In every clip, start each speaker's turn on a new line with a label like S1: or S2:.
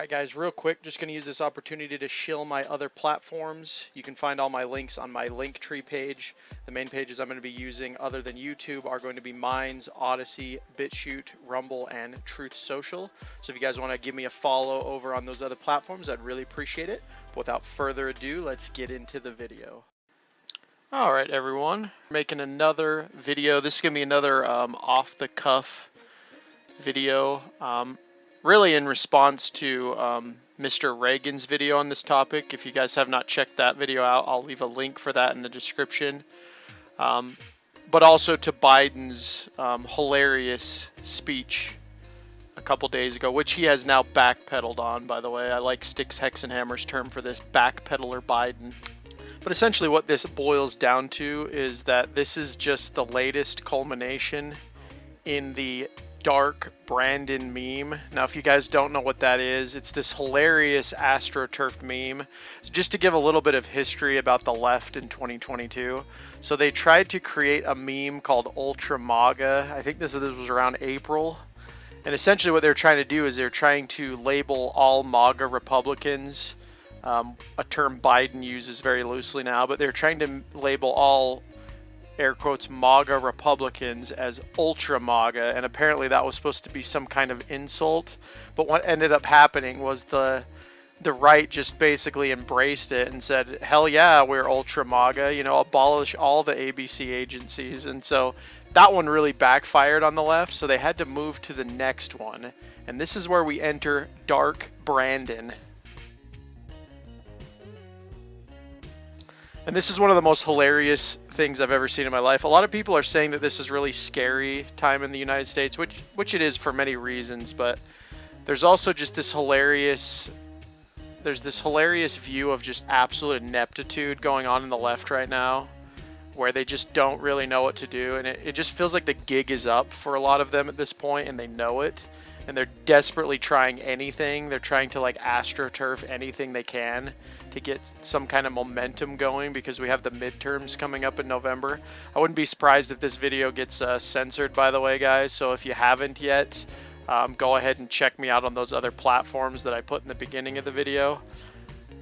S1: Alright guys, real quick, just going to use this opportunity to shill my other platforms. You can find all my links on my Linktree page. The main pages I'm going to be using other than YouTube are going to be Minds, Odyssey, BitChute, Rumble, and Truth Social. So if you guys want to give me a follow over on those other platforms, I'd really appreciate it. But without further ado, let's get into the video. Alright everyone, making another video. This is going to be another off-the-cuff video. Really in response to Mr. Reagan's video on this topic. If you guys have not checked that video out, I'll leave a link for that in the description. But also to Biden's hilarious speech a couple days ago, which he has now backpedaled on, by the way. I like Styx Hexenhammer's term for this, backpedaler Biden. But essentially what this boils down to is that this is just the latest culmination in the dark Brandon meme. Now, if you guys don't know what that is, it's this hilarious AstroTurf meme. So just to give a little bit of history about the left in 2022. So they tried to create a meme called Ultra MAGA. I think this was around April. And essentially what they're trying to do is they're trying to label all MAGA Republicans, a term Biden uses very loosely now, but they're trying to label all air quotes MAGA Republicans as ultra MAGA, and apparently that was supposed to be some kind of insult. But what ended up happening was the right just basically embraced it and said, hell yeah, we're ultra MAGA, you know, abolish all the ABC agencies. And so that one really backfired on the left, so they had to move to the next one. And this is where we enter Dark Brandon. And this is one of the most hilarious things I've ever seen in my life. A lot of people are saying that this is really scary time in the United States, which it is for many reasons, but there's also just this hilarious view of just absolute ineptitude going on in the left right now, where they just don't really know what to do, and it just feels like the gig is up for a lot of them at this point, and they know it, and they're desperately trying anything. They're trying to like AstroTurf anything they can to get some kind of momentum going, because we have the midterms coming up in November. I wouldn't be surprised if this video gets censored, by the way, guys. So if you haven't yet, go ahead and check me out on those other platforms that I put in the beginning of the video.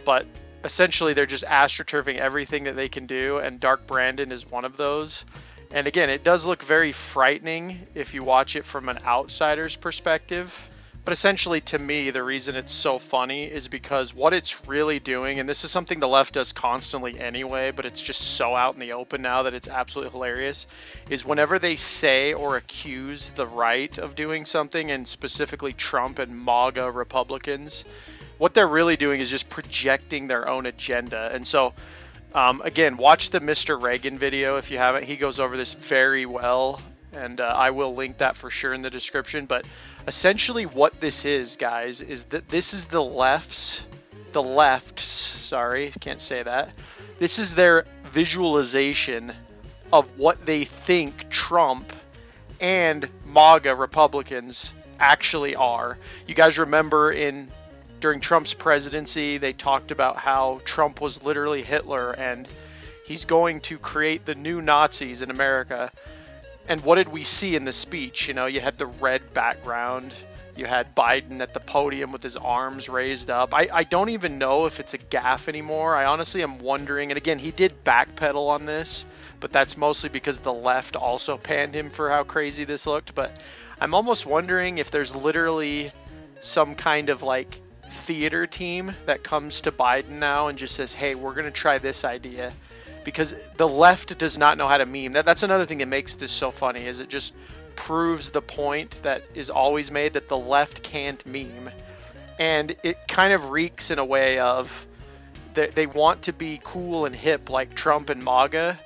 S1: But essentially they're just AstroTurfing everything that they can do, and Dark Brandon is one of those. And again, it does look very frightening if you watch it from an outsider's perspective. But essentially, to me, the reason it's so funny is because what it's really doing, and this is something the left does constantly anyway, but it's just so out in the open now that it's absolutely hilarious, is whenever they say or accuse the right of doing something, and specifically Trump and MAGA Republicans, what they're really doing is just projecting their own agenda. And so again, watch the Mr. Reagan video if you haven't. He goes over this very well, and I will link that for sure in the description. But essentially what this is, guys, is that this is the left's, sorry, can't say that. This is their visualization of what they think Trump and MAGA Republicans actually are. You guys remember during Trump's presidency, they talked about how Trump was literally Hitler and he's going to create the new Nazis in America. And what did we see in the speech? You know, you had the red background. You had Biden at the podium with his arms raised up. I don't even know if it's a gaffe anymore. I honestly am wondering. And again, he did backpedal on this, but that's mostly because the left also panned him for how crazy this looked. But I'm almost wondering if there's literally some kind of like theater team that comes to Biden now and just says, hey, we're going to try this idea, because the left does not know how to meme. That's another thing that makes this so funny, is it just proves the point that is always made, that the left can't meme. And it kind of reeks in a way of they want to be cool and hip like Trump and MAGA,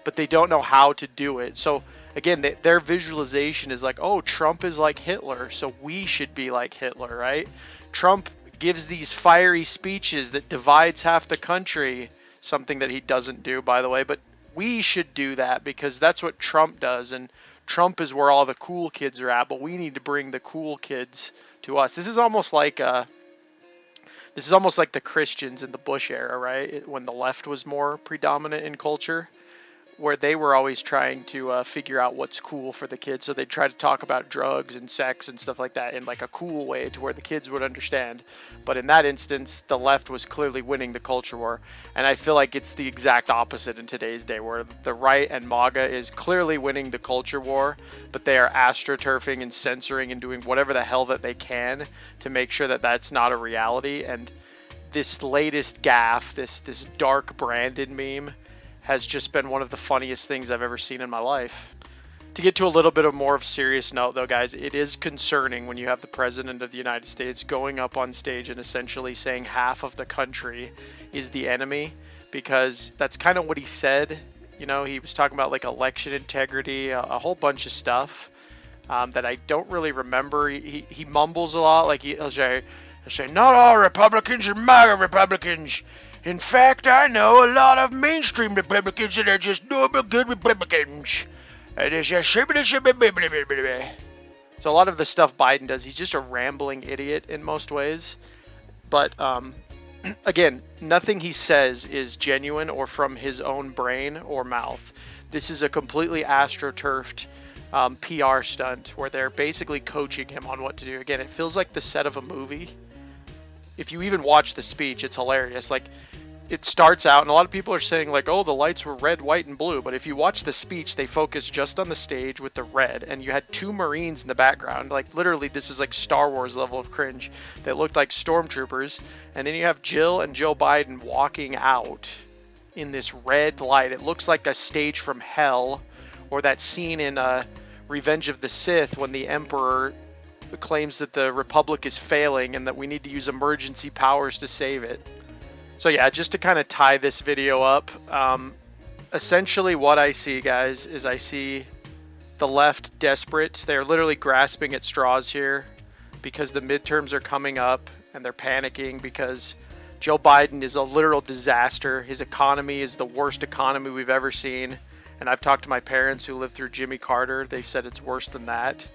S1: but they don't know how to do it. So again, their visualization is like, oh, Trump is like Hitler, so we should be like Hitler, right? Trump gives these fiery speeches that divides half the country, something that he doesn't do, by the way, but we should do that because that's what Trump does, and Trump is where all the cool kids are at, but we need to bring the cool kids to us. This is almost like the Christians in the Bush era, right? When the left was more predominant in culture, where they were always trying to figure out what's cool for the kids. So they'd try to talk about drugs and sex and stuff like that in like a cool way to where the kids would understand. But in that instance, the left was clearly winning the culture war. And I feel like it's the exact opposite in today's day, where the right and MAGA is clearly winning the culture war, but they are astroturfing and censoring and doing whatever the hell that they can to make sure that that's not a reality. And this latest gaffe, this dark Brandon meme, has just been one of the funniest things I've ever seen in my life. To get to a little bit of more of a serious note, though, guys, it is concerning when you have the President of the United States going up on stage and essentially saying half of the country is the enemy, because that's kind of what he said. You know, he was talking about like election integrity, a whole bunch of stuff that I don't really remember. He mumbles a lot, like he'll say, not all Republicans are MAGA Republicans. In fact, I know a lot of mainstream Republicans that are just normal good Republicans. So a lot of the stuff Biden does, he's just a rambling idiot in most ways. But again, nothing he says is genuine or from his own brain or mouth. This is a completely astroturfed PR stunt where they're basically coaching him on what to do. Again, it feels like the set of a movie. If you even watch the speech, it's hilarious. Like, it starts out, and a lot of people are saying, like, oh, the lights were red, white, and blue. But if you watch the speech, they focus just on the stage with the red, and you had two Marines in the background. Like, literally, this is like Star Wars level of cringe. That looked like stormtroopers. And then you have Jill and Joe Biden walking out in this red light. It looks like a stage from hell, or that scene in Revenge of the Sith when the Emperor claims that the Republic is failing and that we need to use emergency powers to save it. So yeah, just to kind of tie this video up, essentially what I see, guys, is I see the left desperate. They're literally grasping at straws here because the midterms are coming up and they're panicking because Joe Biden is a literal disaster. His economy is the worst economy we've ever seen. And I've talked to my parents who lived through Jimmy Carter. They said it's worse than that.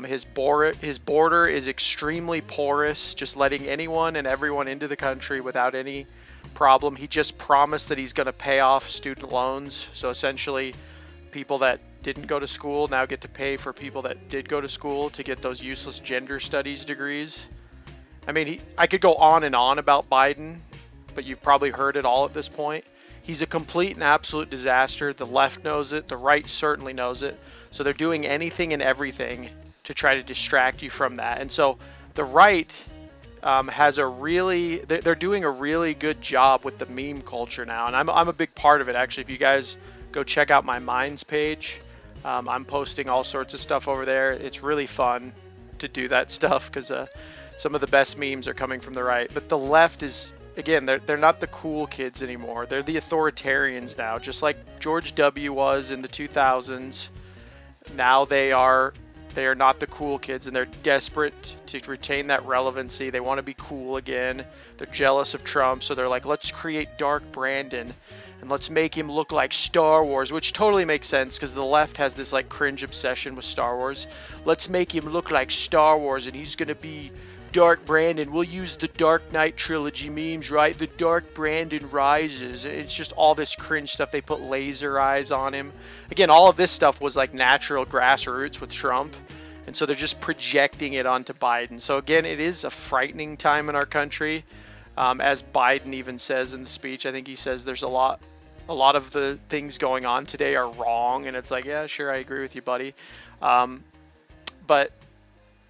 S1: His border is extremely porous, just letting anyone and everyone into the country without any problem. He just promised that he's going to pay off student loans. So essentially, people that didn't go to school now get to pay for people that did go to school to get those useless gender studies degrees. I mean, I could go on and on about Biden, but you've probably heard it all at this point. He's a complete and absolute disaster. The left knows it. The right certainly knows it. So they're doing anything and everything to try to distract you from that. And so the right has they're doing a really good job with the meme culture now. And I'm a big part of it, actually. If you guys go check out my Minds page, I'm posting all sorts of stuff over there. It's really fun to do that stuff because some of the best memes are coming from the right. But the left is, again, they're not the cool kids anymore. They're the authoritarians now, just like George W. was in the 2000s. Now they are not the cool kids, and they're desperate to retain that relevancy. They want to be cool again. They're jealous of Trump, so they're like, let's create Dark Brandon and let's make him look like Star Wars, which totally makes sense because the left has this like cringe obsession with Star Wars. Let's make him look like Star Wars, and he's going to be Dark Brandon. We'll use the Dark Knight trilogy memes, right? The Dark Brandon rises. It's just all this cringe stuff. They put laser eyes on him. Again, all of this stuff was like natural grassroots with Trump. And so they're just projecting it onto Biden. So again, it is a frightening time in our country. As Biden even says in the speech, I think he says there's a lot of the things going on today are wrong. And it's like, yeah, sure, I agree with you, buddy. But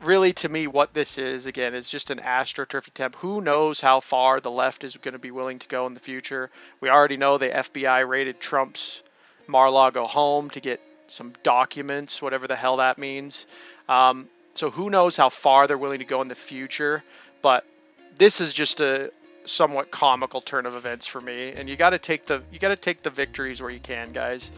S1: really, to me, what this is, again, is just an astroturf attempt. Who knows how far the left is going to be willing to go in the future? We already know the FBI raided Trump's Mar-a-Lago home to get some documents, whatever the hell that means. So who knows how far they're willing to go in the future? But this is just a somewhat comical turn of events for me. And you got to take the victories where you can, guys.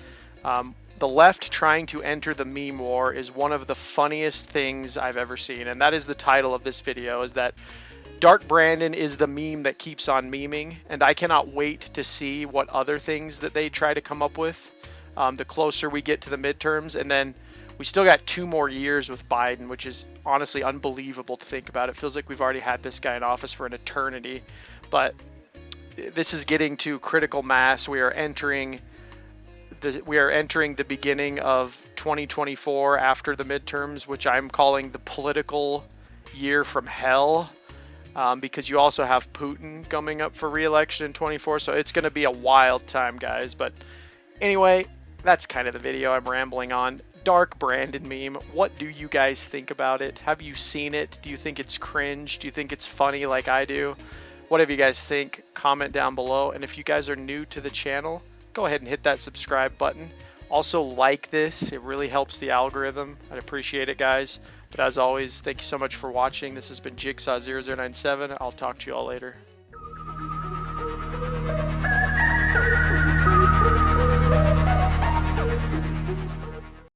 S1: The left trying to enter the meme war is one of the funniest things I've ever seen. And that is the title of this video, is that Dark Brandon is the meme that keeps on memeing. And I cannot wait to see what other things that they try to come up with the closer we get to the midterms. And then we still got 2 more years with Biden, which is honestly unbelievable to think about. It feels like we've already had this guy in office for an eternity. But this is getting to critical mass. We are entering we are entering the beginning of 2024 after the midterms, which I'm calling the political year from hell, because you also have Putin coming up for re-election in 24. So it's going to be a wild time, guys. But anyway, that's kind of the video. I'm rambling on. Dark Brandon meme. What do you guys think about it? Have you seen it? Do you think it's cringe? Do you think it's funny like I do? Whatever you guys think, comment down below. And if you guys are new to the channel, go ahead and hit that subscribe button. Also like this. It really helps the algorithm. I'd appreciate it, guys. But as always, thank you so much for watching. This has been Jigsaw0097. I'll talk to you all later.